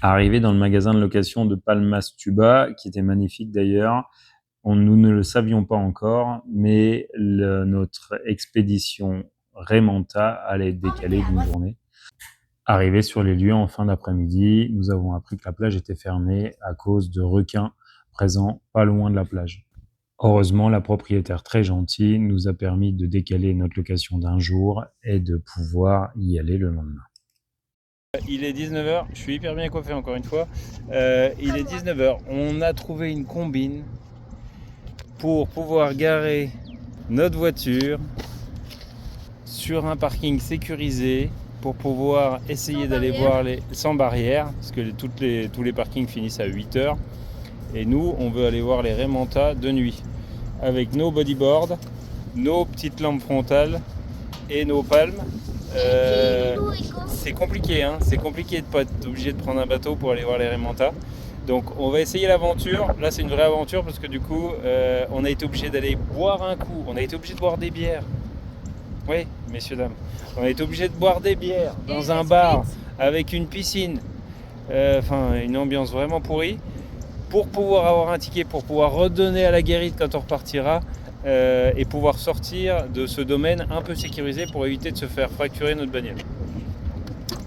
Arrivé dans le magasin de location de Palmas-Tuba, qui était magnifique d'ailleurs, nous ne le savions pas encore, mais notre expédition Raymanta allait être décalée d'une journée. Arrivé sur les lieux en fin d'après-midi, nous avons appris que la plage était fermée à cause de requins présents pas loin de la plage. Heureusement, la propriétaire très gentille nous a permis de décaler notre location d'un jour et de pouvoir y aller le lendemain. Il est 19h, je suis hyper bien coiffé encore une fois. Il est 19h, on a trouvé une combine pour pouvoir garer notre voiture sur un parking sécurisé pour pouvoir essayer d'aller voir sans barrière, parce que tous les parkings finissent à 8h. Et nous, on veut aller voir les Raymanta de nuit avec nos bodyboards, nos petites lampes frontales et nos palmes. C'est compliqué, hein, c'est compliqué de ne pas être obligé de prendre un bateau pour aller voir les Raymanta. Donc on va essayer l'aventure. Là c'est une vraie aventure parce que du coup on a été obligé d'aller boire un coup. On a été obligé de boire des bières. Oui, messieurs, dames. On a été obligé de boire des bières dans un bar avec une piscine. Une ambiance vraiment pourrie. Pour pouvoir avoir un ticket, pour pouvoir redonner à la guérite quand on repartira. Et pouvoir sortir de ce domaine un peu sécurisé pour éviter de se faire fracturer notre bagnole.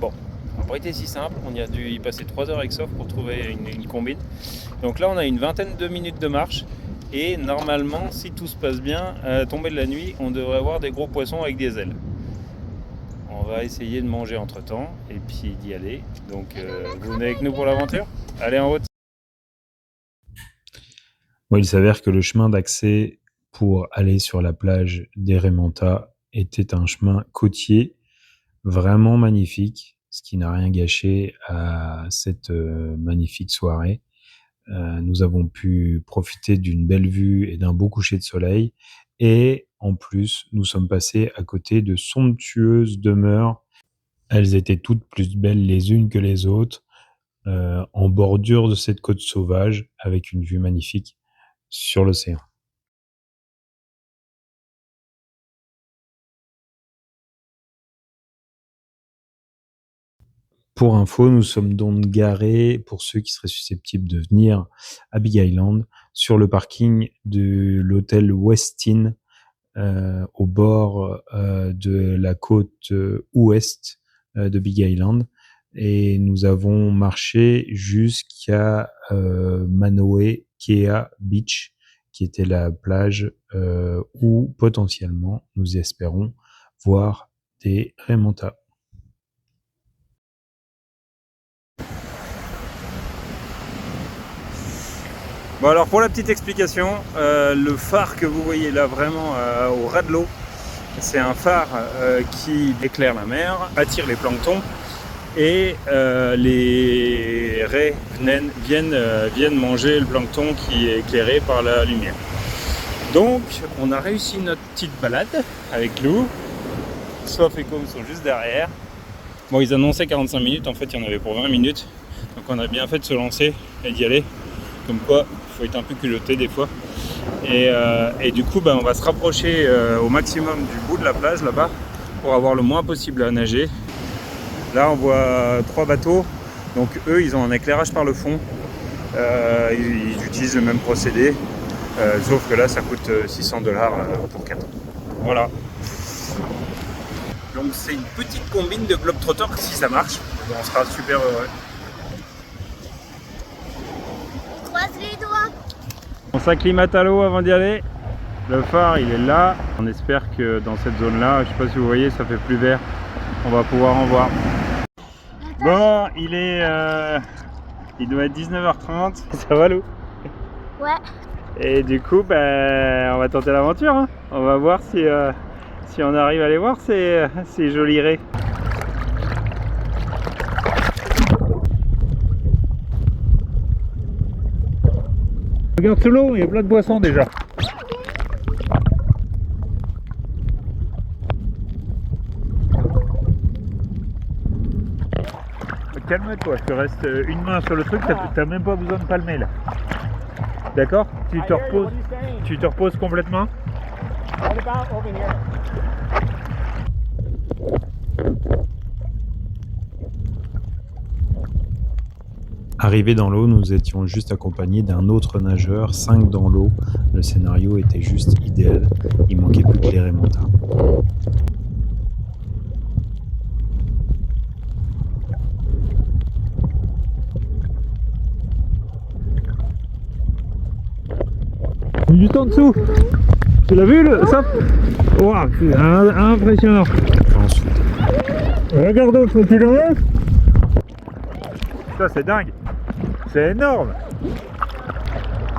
Bon, ça n'a pas été si simple, on y a dû y passer 3 heures avec Sof pour trouver une combine. Donc là on a une vingtaine de minutes de marche et normalement si tout se passe bien, à la tombée de la nuit, on devrait avoir des gros poissons avec des ailes. On va essayer de manger entre temps et puis d'y aller. Donc vous venez avec nous pour l'aventure? Allez en route. Bon, il s'avère que le chemin d'accès pour aller sur la plage des Raymanta était un chemin côtier vraiment magnifique, ce qui n'a rien gâché à cette magnifique soirée. Nous avons pu profiter d'une belle vue et d'un beau coucher de soleil et en plus, nous sommes passés à côté de somptueuses demeures. Elles étaient toutes plus belles les unes que les autres, en bordure de cette côte sauvage avec une vue magnifique sur l'océan. Pour info, nous sommes donc garés, pour ceux qui seraient susceptibles de venir à Big Island, sur le parking de l'hôtel Westin, au bord de la côte ouest de Big Island. Et nous avons marché jusqu'à Manoe Kea Beach, qui était la plage où potentiellement nous espérons voir des Raymanta. Bon alors pour la petite explication, le phare que vous voyez là vraiment au ras de l'eau, c'est un phare qui éclaire la mer, attire les planctons et les raies viennent manger le plancton qui est éclairé par la lumière. Donc on a réussi notre petite balade avec Lou, Sof et Com sont juste derrière. Bon, ils annonçaient 45 minutes, en fait il y en avait pour 20 minutes, donc on a bien fait de se lancer et d'y aller. Comme quoi, il faut être un peu culotté des fois. Et du coup, on va se rapprocher au maximum du bout de la plage là-bas pour avoir le moins possible à nager. Là, on voit 3 bateaux. Donc eux, ils ont un éclairage par le fond. Ils utilisent le même procédé. Sauf que là, ça coûte $600 pour 4 ans. Voilà. Donc c'est une petite combine de Globetrotter si ça marche. On sera super heureux. Les doigts. On s'acclimate à l'eau avant d'y aller. Le phare il est là. On espère que dans cette zone là, je sais pas si vous voyez, ça fait plus vert. On va pouvoir en voir. Bon, il doit être 19h30. Ça va Lou? Ouais. Et du coup, on va tenter l'aventure. Hein. On va voir si on arrive à aller voir ces jolis raies. Regarde sous l'eau, il y a plein de poissons déjà. Calme-toi, je te reste une main sur le truc, t'as même pas besoin de palmer là. D'accord? Tu te reposes complètement. Arrivés dans l'eau, nous étions juste accompagnés d'un autre nageur, 5 dans l'eau. Le scénario était juste idéal. Il manquait plus que les remontas. Juste en dessous. Tu l'as vu ça? Wow, c'est impressionnant. Ensuite, Regarde l'autre kilomètre. Ça c'est dingue. C'est énorme.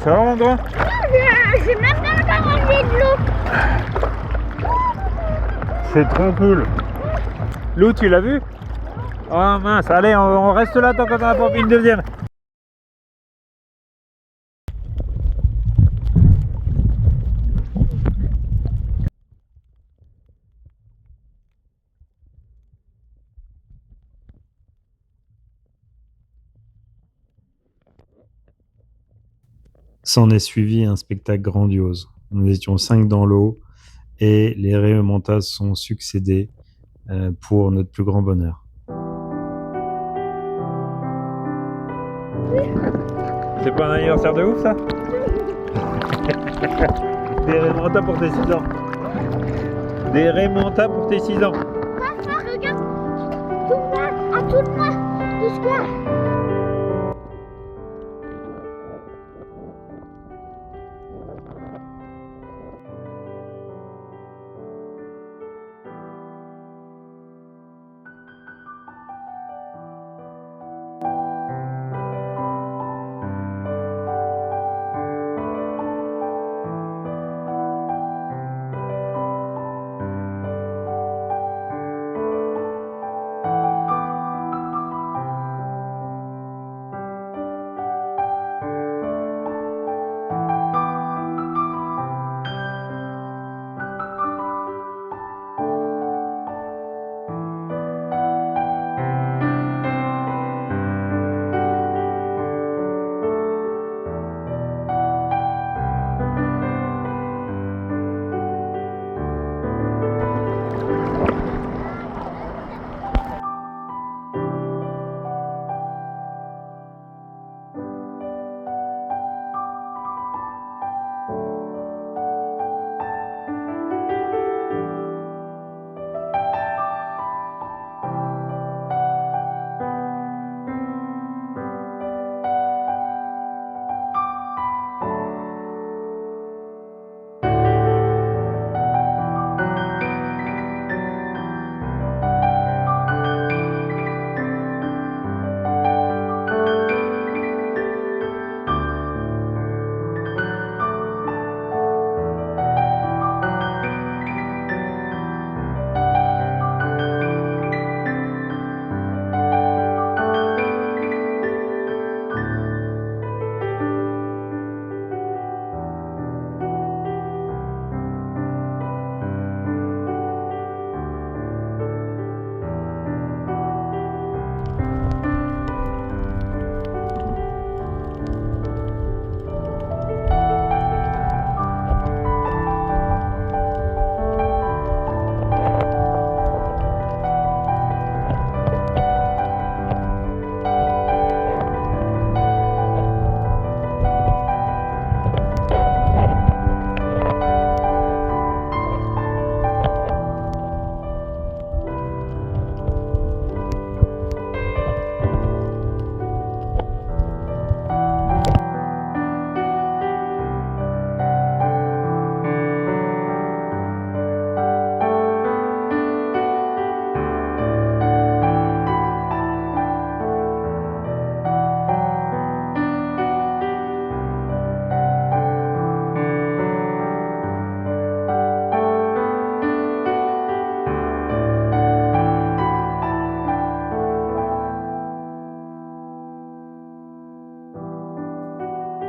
C'est vraiment grand. J'ai même pas enlevé de l'eau. C'est trop cool. Lou, tu l'as vu? Oh mince, allez, on reste là tant qu'on en a pas fait une deuxième. s'en est suivi un spectacle grandiose. Nous étions 5 dans l'eau et les remontas sont succédés pour notre plus grand bonheur. C'est pas un anniversaire de ouf ça? Des remontas pour tes 6 ans. Des remontas pour tes 6 ans. Papa, regarde. Tourne-moi, à tourne-moi. Doucement.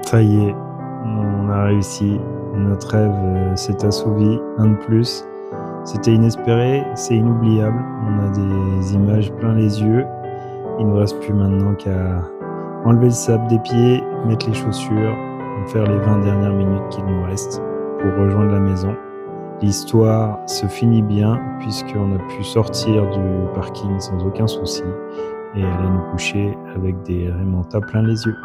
Ça y est, on a réussi. Notre rêve s'est assouvi, un de plus. C'était inespéré, c'est inoubliable. On a des images plein les yeux. Il ne nous reste plus maintenant qu'à enlever le sable des pieds, mettre les chaussures, faire les 20 dernières minutes qu'il nous reste pour rejoindre la maison. L'histoire se finit bien puisqu'on a pu sortir du parking sans aucun souci. et aller nous coucher avec des Raymanta plein les yeux.